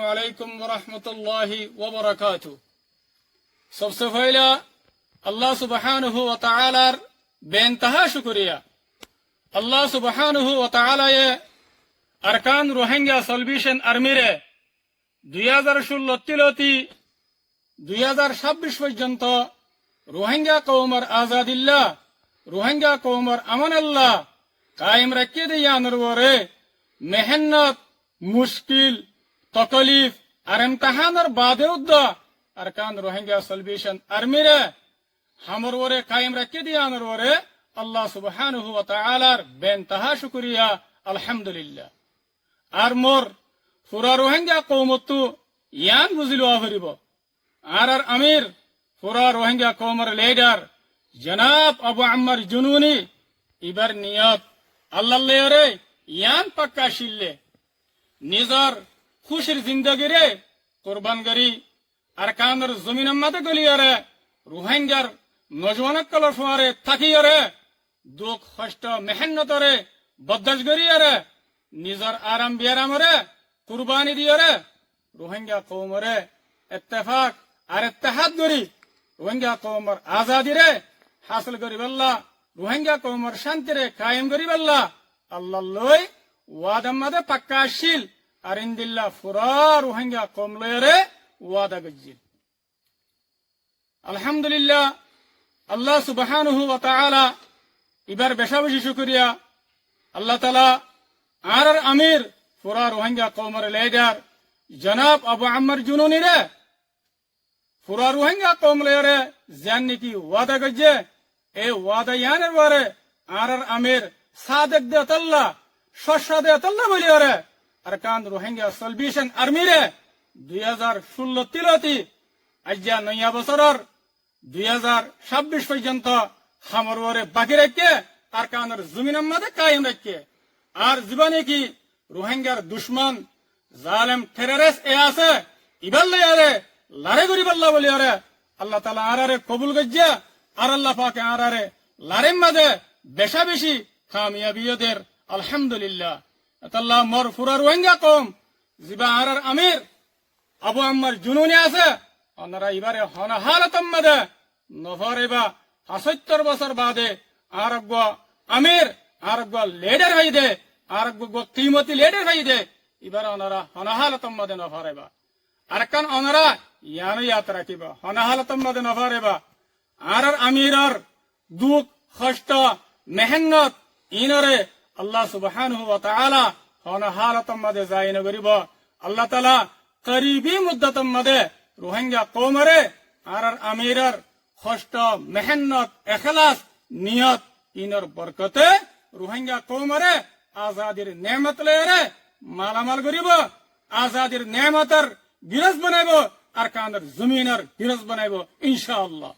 अलैकुम वरहमतुल्लाहि वबरकातुहू। सबसे पहले अल्लाह सुब्हानहु व तआलार बेइंतहा शुक्रिया। अल्लाह सुब्हानहु व तआला अरकान रोहिंग्या सल्वेशन आर्मिरे 2016 तिलती 2026 পর্যন্ত রোহিঙ্গা কওমের আজাদিল্লাহ রোহিঙ্গা কওমের আমানাল্লাহ কায়েম রাখিয়ে দিয়ানোর পরে মেহনত মুশকিল তকলিফ আর ইমতিহানের বাদে আরকান রোহিঙ্গা সলভেশন আর্মিরে হামর ওরে কায়েম রাখিয়ে দিয়ানোর পরে আল্লাহ সুবহানাহু ওয়া তাআলার বেইনতাহা শুকরিয়া আলহামদুলিল্লাহ। আর মোর পুরা রোহিঙ্গা কওমতো ইয়ান বুঝিলো আফরিব আর আমির পুরা রোহিঙ্গা কওমের লিডার জনাব আবু আম্মার জুনুনি ইবার নিয়ত আল্লাহরে ইয়ান পাক্কা শিললে নিজর খুশির জিন্দগিরে কুরবান করি আর কানের জমিন মাতে গলিয়ারে রোহিঙ্গার নজওয়ানকল ফুয়ারে থাকিয়ারে দুঃখ কষ্ট মেহনতরে বদাশ করিয়ারে নিজর আরাম বিয়ারামরে কুরবানি দিয়ারে রোহিঙ্গা কওমরে ইত্তেফাক আর ইত্তেহাদ করি রোহিঙ্গা কওমের আজাদিরে হাসিল করিবাল্লাহ রোহিঙ্গা কওমের শান্তিরে কায়েম করিবাল্লাহ আল্লাহ লই ওয়াদা মাদে পাক্কা শিল আর ইনদিল্লাহ ফুরা রোহিঙ্গা কওম লয়রে ওয়াদা গজিল। আলহামদুলিল্লাহ আল্লাহ সুবহানাহু ওয়া তাআলা ইবার বেশা বেশি শুকরিয়া আল্লাহ তাআলা আর আমির পুরা রোহিঙ্গা কওমের লিডার জনাব আবু আম্মার জুনুনি রে পুরা রোহিঙ্গা কওম লয়রে জান কি ওয়াদা গজে এই ওয়াদা ইয়ানের বারে আর আমির সাদেক দে আল্লাহ শশাদে আল্লাহ বলিয়ারে আরকান রোহিঙ্গা সলভেশন আর্মিরে 2016 তিলতি আজ্জা নয়া বছরের 2026 পর্যন্ত হামর ওরে বাকি রেখে আরকানের জমিনের মধ্যে কায়েম রেখে আর জীবনে কি রোহিঙ্গার দুশ্মন জালেম টেররিস্ট এ আছে ইবাল্লারে লারে গরিবাল্লাহ বলিয়ারে আল্লাহ তাআলা আরারে কবুল গজ্জা আর আল্লাহ পাকে আরারে লারেম মাঝে বেশা বেশি কামিয়াবিয়দের আলহামদুলিল্লাহ। আল্লাহ মোর পুরা রোহিঙ্গা কওম জিবা আর আমির আবু আম্মার জুনুনি আছে ওনারা এবারে হনহালতম মাঝে নফরেবা 75 বছর বাদে আরগ আমির আরগ লিডার হইদে আরগ কিমতি লিডার হইদে এবারে ওনারা হনহালতম মাঝে নফরেবা আরকান ওনারা ইয়ানো ইয়াত রাখিবা হনহালতম মাঝে নফরেবা আর আমিরর দুঃখ কষ্ট মেহনত ইনরে আল্লাহ সুবহানাহু ওয়া তাআলা হনহালতম মাঝে জায়ন করিব। আল্লাহ তাআলা করিবি মুদ্দাতম মাঝে রোহিঙ্গা কওমরে আর আমিরর কষ্ট মেহনত এখলাস নিয়ত ইনর বরকতে রোহিঙ্গা কওমরে আজাদির নেমত লয়রে মালামাল করিব আজাদির নেমতর বিরজ বানাইব আর কানের জমিনের বিরজ বানাইব ইনশাআল্লাহ।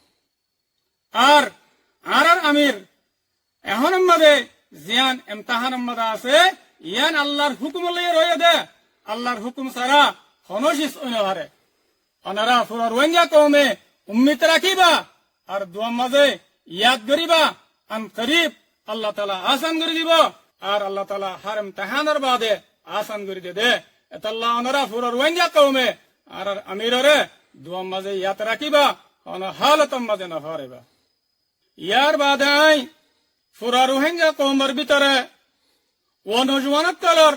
আর আমির এখন মাঝে জিয়ান ইমতিহান মাঝে আছে ইয়ান আল্লাহর হুকুম লইয়া রয়ে দে আল্লাহর হুকুম ছাড়া হনশিস অনহারে অনারা পুরা রোহিঙ্গা কওমে উম্মিত রাখিবা আর দোয়া মাঝে ইয়াদ করিবা আন করিব আল্লাহ তাআলা আসান করে দিব আর আল্লাহ তাআলা হার ইমতিহানের বাদে আসান করে দে এতাল্লাহ অনারা পুরা রোহিঙ্গা কওমে আর আমিররে দোয়া মাঝে ইয়াদ রাখিবা অন হালতম মাঝে না হারেবা। ইয়ার বাদে পুরা রোহিঙ্গা কওমের ভিতরে ও নজওয়ানকলর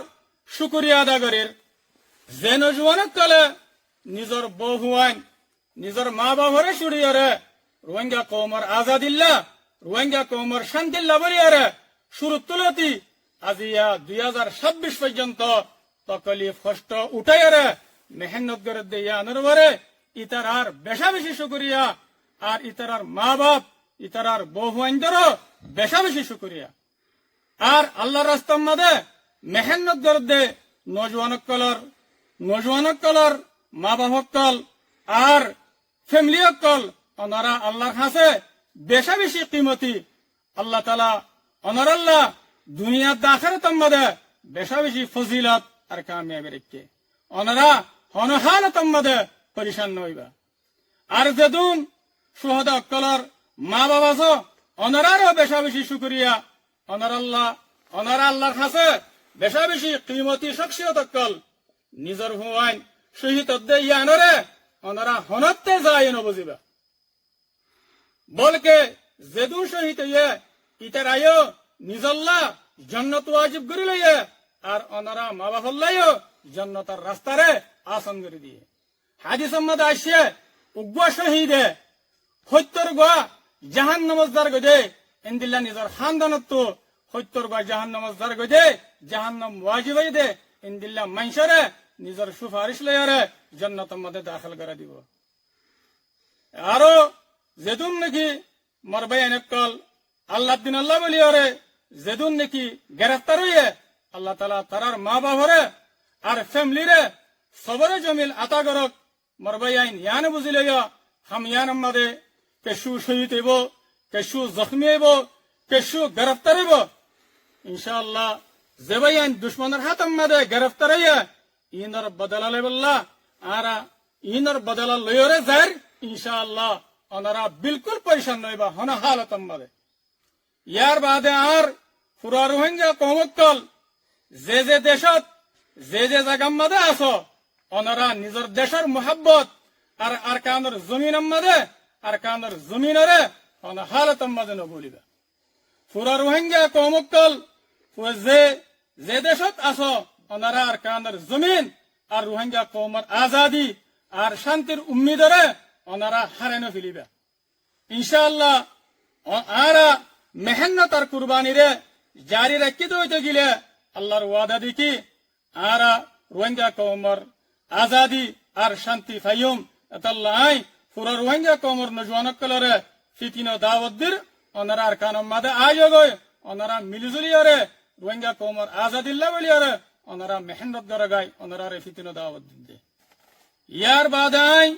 শুকরিয়া আদা করির যে নজওয়ানকলে নিজর বহুয়ান নিজর মা বাবরে শুড়িয়ারে রোহিঙ্গা কওমের আজাদিল্লাহ রোহিঙ্গা কওমের শান্তিল্লাহ বলিয়ারে শুরু তুলতি আজিয়া 2026 পর্যন্ত তকলিফ কষ্ট উঠাইয়ারে মেহনত করে দেয়ানোর পরে ইতারার বেশা বেশি শুকরিয়া আর ইতারার মা বাপ ইতারার বহুয়ানদেরও বেশা বেশি শুকরিয়া। আর আল্লাহর রাস্তার মাঝে মেহনত করে দে নজওয়ানকলর মা বাপকল আর ফ্যামিলি অকল ওনারা আল্লাহর কাছে বেশা বেশি কিমতি আল্লাহ তাআলা ওনার আল্লাহ দুনিয়ার আখিরাতের মাঝে বেশা বেশি ফজিলত আর কামিয়াবি রেখে ওনারা হনহালতের মাঝে পরিশান হইবা। আর যেদুন সুহাদা অকলর মা বাবা ওনারারও বেশা বেশি শুকরিয়া ওনারা আল্লাহর কাছে বেশা বেশি কিমতি শখসিয়ত অকল নিজর হুয়াইন শহীদ দে ইয়ানরে ওনারা হনতে যায় নবজিবা বলকে যেদু শহীদ ইয়ে ইতার আয়ো নিজল্লা জন্নত ওয়াজিব করি লইয়ে আর ওনারা মা বাপল্লাইও জন্নতার রাস্তারে আসন করে দিয়ে হাদিস মধ্যে আসছে উগ্র শহীদে সত্যর গোয়া জাহান নমজদার গদে ইন্দিল্লা নিজের খানদানত সত্যর গোয়া জাহান নমজদার গদে জাহান্নাম ওয়াজিব দে ইন্দিল্লা মাইশরে নিজের সুপারিশ লইয়ারে জন্নতের মধ্যে দাখিল করে দিব আরো যেদুন নাকি মরবাই এনেকল আল্লাহ দিন আল্লাহ বলিয়ারে যেদুন নাকি গ্রেফতার হইয়ে আল্লাহ তালা তারার মা বাবরে আর ফ্যামিলিরে সবরে জমিল আতা করক মরবাই আইন ইয়ান বুঝিলে হাম ইয়ান মাদে কেশু শহীদ হইব কেশু জখমি হইব কেশু গ্রেফতার হইব ইনশাআল্লাহ যেবাই আইন দুশ্মনের হাত মাদে গ্রেফতার হইয়া ইনর বদলা লেবল্লা আরা ইনর বদলা লইরে যার ইনশাআল্লাহ ওনারা বিলকুল পয়সা নইবা হন হালত মাদে ইয়ার বাদে আর পুরা রোহিঙ্গা কমকল যে দেশত যে জায়গার মাদে আছো ওনারা নিজের দেশের মোহাব্বত আর আর কানের জমিন মাদে আর কানের জমিনরে হন হালত মাদে নবলিবা পুরা রোহিঙ্গা কমকল যে দেশত আছো ওনারা আর কানের জমিন আর রোহিঙ্গা কৌমর আজাদি আর শান্তির উম্মিদরে ওনারা হারানো ফেলিবা ইনশাআল্লাহ আরা মেহনত আর কুরবানিরে জারি রাখিতে হইতে গেলে আল্লাহর ওয়াদা দেখি আরা রোহিঙ্গা কৌমর আজাদি আর শান্তি ফাইম এতাল্লাই পুরা রোহিঙ্গা কৌমর নজওয়ানকলরে ফিতিনো দাওয়াত দির ওনারা আর কানম মাদে আয়োগয় ওনারা মিলিজুলিয়ারে রোহিঙ্গা কৌমর আজাদিল্লা বলিয়ারে ওনারা মেহনত করে গায় ওনারা রে ফিতিনো দাওয়াত দিতে ইয়ার বাদাই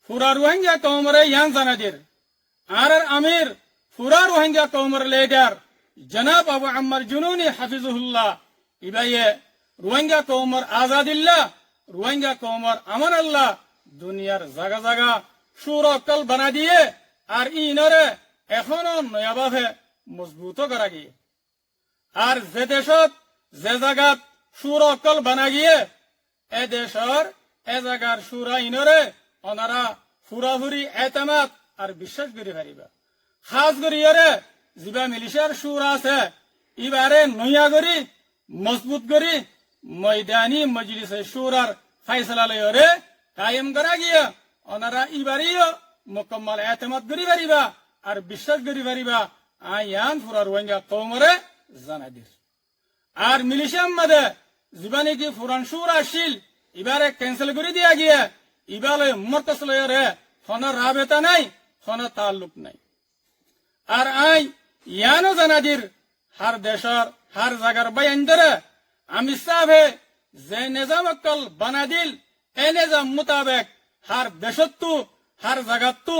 পুরা রোহিঙ্গা কৌমরে ইয়ান জানাদির আর আমির পুরা রোহিঙ্গা কৌমর লিডার জনাব আবু আম্মার জুনুনি হাফিজুল্লাহ ইবাইয়ে রোহিঙ্গা কৌমর আজাদিল্লা রোহিঙ্গা কৌমর আমান আল্লাহ দুনিয়ার জায়গা জায়গা সুরকল বানা দিয়ে আর ইনরে এখনো নয়াভাবে মজবুত করা গিয়ে আর যে দেশত যে জায়গাত সুরকল বানা গিয়ে এ দেশর এ জায়গার সুরা ইনরে ওনারা ফুরাফুরি এতেমাত আর বিশ্বাস করি পারিবা খাস করি যিবা মিলিশিয়ার সুর আছে ইবারে নইয়া করি মজবুত করি ময়দানি মজলিসে সুরার ফাইসলা লইরে কায়েম করা গিয়া ওনারা ইবারিও মুকম্মল এতেমাত করি পারিবা আর বিশ্বাস করি পারিবা আয়ান ফুরা রোহিঙ্গা কৌমরে জানা দিস আর মিলিশিয়ার মধ্যে জীবানি কি ফুরান সুর আসিল ইবারে ক্যান্সেল করে দিয়া গিয়া ইবালে মর্তসলয়রে হন রাবেতা নাই হন তাল্লুক নাই আর আই ইয়ানো জানাদির হার দেশর হার জাগার বাইন ধরে আমি সাহে যে নিজাম অকল বানা দিল এ নিজাম মোতাবেক হার দেশত্তু হার জাগাত্তু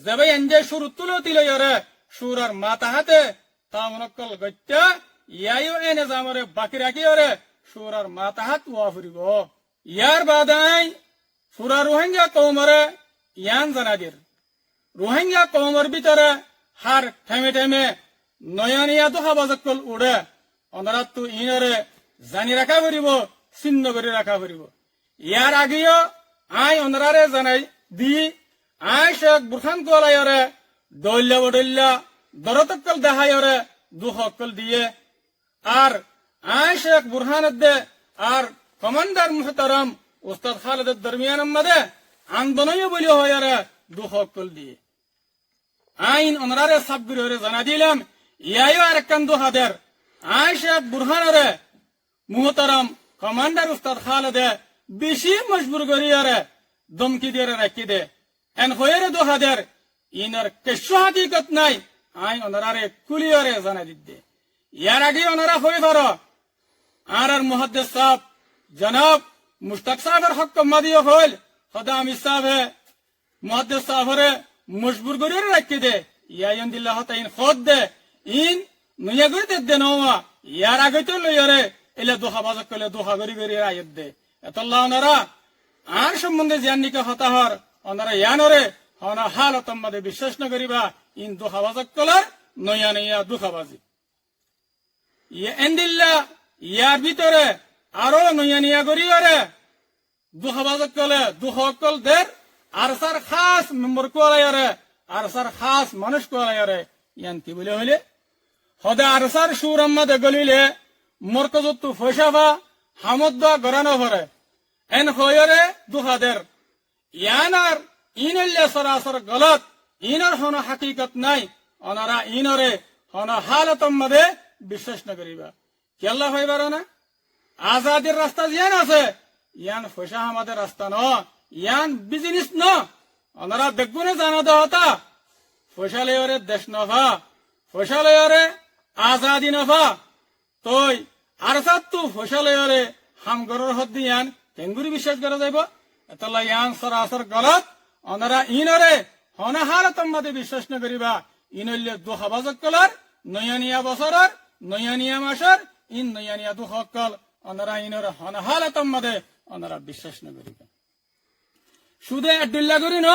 যে বাইন যে সুর তুলো তিলয়রে সুরার মাথা হাতে তামনকল গত্যা ইয়াইও এ নিজামরে বাকি রাখিয়রে সুরার মাথা হাত ওয়া ফুরিব ইয়ার বাদাই পুরা রোহিঙ্গা কৌমরে ইয়ান জানাদির রোহিঙ্গা কৌমর ভিতরে হার ঠেমে ঠেমে নয়নিয়া দোহা বাজকল উড়ে অনারাত ইনরে জানি রাখা পড়িব চিহ্ন করে রাখা পড়িব ইয়ার আগেও আই অনারারে জানাই দি আই শেখ বুরখান কোলায়রে দল্লা বডল্লা দরতকল দেহায়রে দুহকল দিয়ে আর আই শেখ বুরহান দে আর কমান্ডার মুহতারাম উস্তাদ খালেদের দরমিয়ান মধ্যে আন্দোলন বলি হয়ে দুহকল দিয়ে আইন ওনারে সাবগুরি হরে জানা দিলাম ইয়াইও আর একখান দুহাদের আই শেখ বুরহানরে মুহতারাম কমান্ডার উস্তাদ খালেদে বেশি মজবুর করিয়ারে দমকি দিয়ে রাখি দে এন হয়ে দুহাদের ইনার কেশু হাকিকত নাই আই ওনারে কুলিয়ারে জানা দিতে ইয়ার আগে ওনারা হয়ে পারো আর মুহাদ্দিস সাহেব জনাব মুশতাক সাহেবের হক মাদিও হইল খোদা আমি সাহেব মুহাদ্দিস সাহেবরে মজবুর করে রাখি দে ইয়ান দিল্লাহ তাইন খোদ দে ইন নুয়া করে দে নওয়া ইয়ার আগে তো লইরে এলে দোহা বাজক কলে দোহা গরি গরি আয়াত দে এতল্লাহ ওনারা আর সম্বন্ধে জানিকা হতা হর ওনারা ইয়ানরে হনা হালত মধ্যে বিশ্বাস না করিবা ইন দোহা বাজক কলার নয়া নয়া দোহা বাজি ইয়ে এন্দিল্লা ইয়ার ভিতরে আরো নয়া নিয়া গরিয়রে দুঃখবাজক কলে দুঃখকল দের আরসার খাস মেম্বর কোয়ালায়ারে আরসার খাস মানুষ কোয়ালায়ারে ইয়ান কি বলে হইলে হদে আরসার সুরাম্মাদে গলিলে মরকজত্তু ফৈসাফা হামদ্দা গরানো ভরে এন হয়রে দুহাদের ইয়ান আর ইনল্লে সরাসর গলত ইনর হন হাকিকত নাই অনারা ইনরে হন হালতম মধ্যে বিশ্বাস না করিবা কেল্লা হইবার না আজাদির রাস্তা জিয়ান আছে ইয়ান ফৈসা আমাদের রাস্তা ন ইয়ান বিজনেস ন ওনারা বেগুনে জানা দহতা ফৈসালয়রে দেশ নভা ফৈসালয়রে আজাদি নভা তই আরসাত তু ফৈসালয়রে হামগরর হদ ইয়ান তেঙ্গুরি বিশ্বাস করা যাইব এতলা ইয়ান সরাসর গলত ওনারা ইনরে হনা হালতম মধ্যে বিশ্বাস না করিবা ইনল্লে দুঃখবাজক কলার নয়ানিয়া বছরের নয়ানিয়া মাসের ইন নয়ানিয়া দুঃখকল ওনারা ইনর হনা হালতম মধ্যে ওনারা বিশ্বাস না করিবা শুধু ডুল্লা করি ন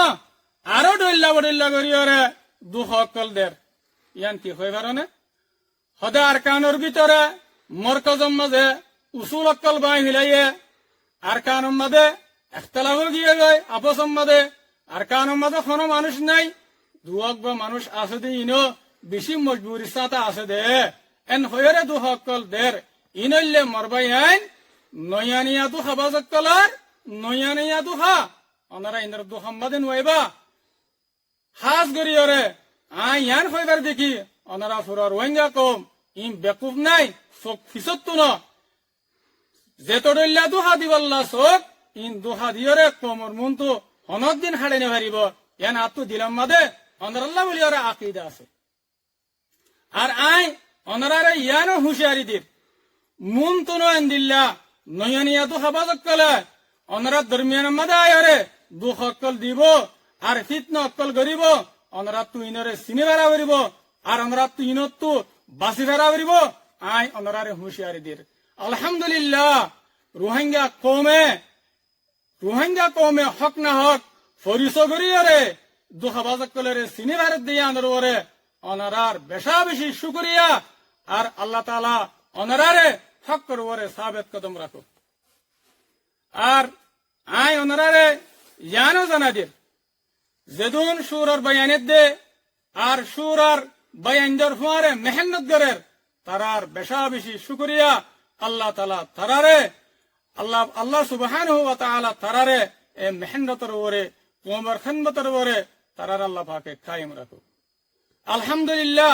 আরো ডুল্লা বডুল্লা করি ওরে দুঃখকল দের ইয়ান কি হয়ে পারে হদে আর কানোর ভিতরে মরকজম মাঝে উসুল অক্কল বাই হিলাইয়ে আর কানুর মাঝে একতলাফ গিয়ে যায় আপসম মাঝে আর কানুর মাঝে কোনো মানুষ নাই দুহক বা মানুষ আছে দে ইনো বেশি মজবুরি সাথে আছে দে এন হয়ে দুঃখকল দের ইনল্লে মরবাই আইন নয়ানিয়া দুঃখাবাজকলার নয়ানিয়া দুঃখা ওনারা ইনার দুঃখাম্বাদে নইবা হাজ গরি ওরে ইয়ান হইবার দেখি ওনারা ফুরা রোহিঙ্গা কম ইম বেকুফ নাই চোখ ফিসত্তু ন যেতডল্লা দুহা দিবল্লা চোখ ইন দুহা দিয়রে কমর মনটো হনক দিন হাড়ে নে পারিব ইয়ান আত্মু দিলাম মাদে অনারাল্লাহ বলি ওরা আকিদা আছে আর অনারারে ইয়ানো হুঁশিয়ারি দির মুন তো নয়ন দিল্লা নয়ানিয়া দুঃখা বাজক কলে অনারা দরমিয়ান মাদে আয়রে দুঃখ অক্কল দিব আর ফিতনা অক্কল গরিব অনারা তু ইনরে চিনি বেড়া করিব আর অনারা তু ইনত তু বাসি বেড়া করিব অনারারে হুঁশিয়ারি দির আলহামদুলিল্লাহ রোহিঙ্গা কমে হক না হক ফরিস গরিয়রে দুঃখা বাজক কলেরে চিনি ভারত দিয়ে আনর ওরে অনারার বেশা বেশি শুকরিয়া আর আল্লাহ তাআলা অনারারে হক করবরে সাবেত কদম রাখো আর অনারারে ইয়ানো জানাদির যেদুন সুরর বয়ানের দে আর সুরার বয়ানদের ফুয়ারে মেহনত গরের তারার বেশা বেশি শুকরিয়া আল্লাহ তাআলা তারারে আল্লাহ সুবহানাহু ওয়া তাআলা তারারে এ মেহনতর ওরে কোমর খিদমতের ওরে তারার আল্লাহ পাকে কায়েম রাখো আলহামদুলিল্লাহ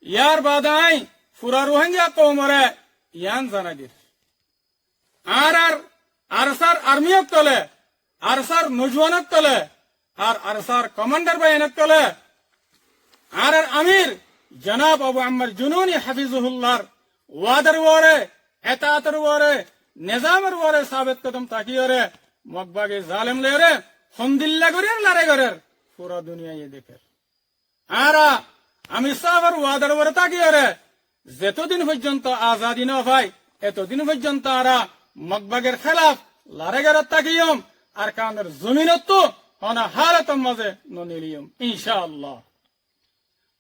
ইয়ার বাদাই ফুরা রোহিঙ্গা কওমরে ইয়ান জানাদির আর আরসার আর্মিয়ক তলে আরসার নজওয়ানক তলে আর আরসার কমান্ডার বাহিনীক তলে আর আমির জনাব আবু আম্মার জুনুনি হাফিজুহুল্লাহর ওয়াদার ওরে এতাতের ওরে নিজামের ওরে সাবেত কদম তাকিয়রে মকবাগে জালেম লেরে হমদিল্লা করির লারে করের পুরো দুনিয়ায় দেখে আর আমি সাহাবার ওয়াদার ওরে তাকিয়রে যতদিন পর্যন্ত আজাদি না হয় এতদিন পর্যন্ত আরা মকবাগের খেলাফ লারে গের তাকিয়ম আর কানের জমিনত হনা হালতম মাঝে ননিলিয়ম ইনশাআল্লাহ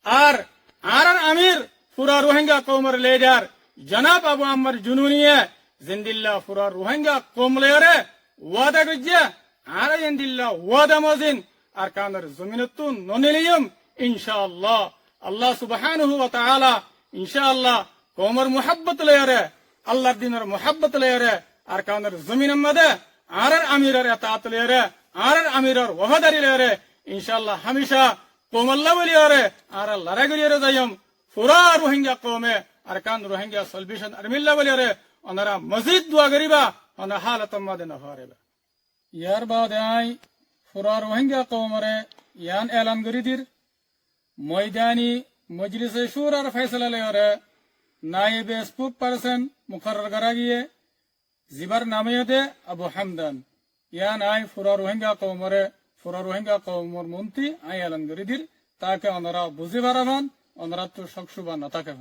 আর আমির পুরা রোহিঙ্গা কওমের লিডার জনাব আবু আম্মার জুনুনিয়ে জিন্দিল্লাহ পুরা রোহিঙ্গা কওম লেরে ওয়াদা গজ্জা আর জিন্দিল্লাহ ওয়াদা মজিন আর কানের জমিনত ননিলিয়ম ইনশাআল্লাহ আল্লাহ সুবহানাহু ওয়া তাআলা ইনশাআল্লাহ কওমের মুহাব্বত লেরে আল্লাহর দিনের মুহাব্বত লেরে আর কানের জমিনের মধ্যে আর আমিরের এতাত লেরে আর আমিরের ওয়াফাদারি লেরে ইনশাআল্লাহ হামেশা কওমল্লাহ বলিয়ারে আর লড়াই করিয়ারে যাইম পুরা রোহিঙ্গা কওমে আর কান রোহিঙ্গা সলভেশন আর্মিল্লাহ বলিয়ারে ওনারা মজিদ দোয়া করিবা ওনা হালাতম মধ্যে না হারেবা ইয়ার বাদে পুরা রোহিঙ্গা কওমরে ইয়ান এলান করি দির ময়দানি মজলিসে শুরার ফয়সালা লেরে নায়েবে স্পোক পারসন মুকরর করা গিয়ে জিবার নামে দে আবু হামদান ইয়ান পুরা রোহিঙ্গা কওমর মন্ত্রী এলান করে দির তাকে ওনারা বুঝে পারাবান ওনারা তো সকসুবা না থাকে